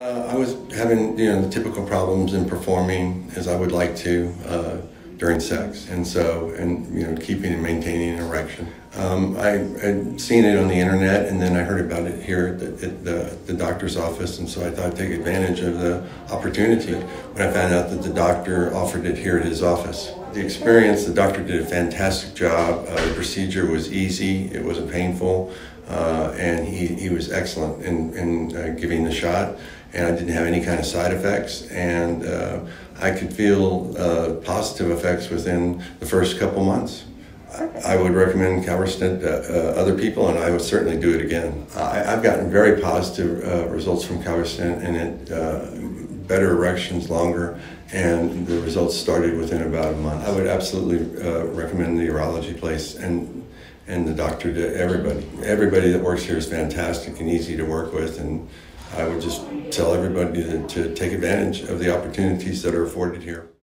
I was having, the typical problems in performing as I would like to during sex, and keeping and maintaining an erection. I'd seen it on the internet, and then I heard about it here at the doctor's office, and so I thought I'd take advantage of the opportunity when I found out that the doctor offered it here at his office. The experience, the doctor did a fantastic job. The procedure was easy, it wasn't painful, and he was excellent in giving the shot. And I didn't have any kind of side effects, and I could feel positive effects within the first couple months. I would recommend CaverStem to other people, and I would certainly do it again. I've gotten very positive results from CaverStem, and better erections longer, and the results started within about a month. I would absolutely recommend the urology place and the doctor to everybody. Everybody that works here is fantastic and easy to work with, and I would just tell everybody to take advantage of the opportunities that are afforded here.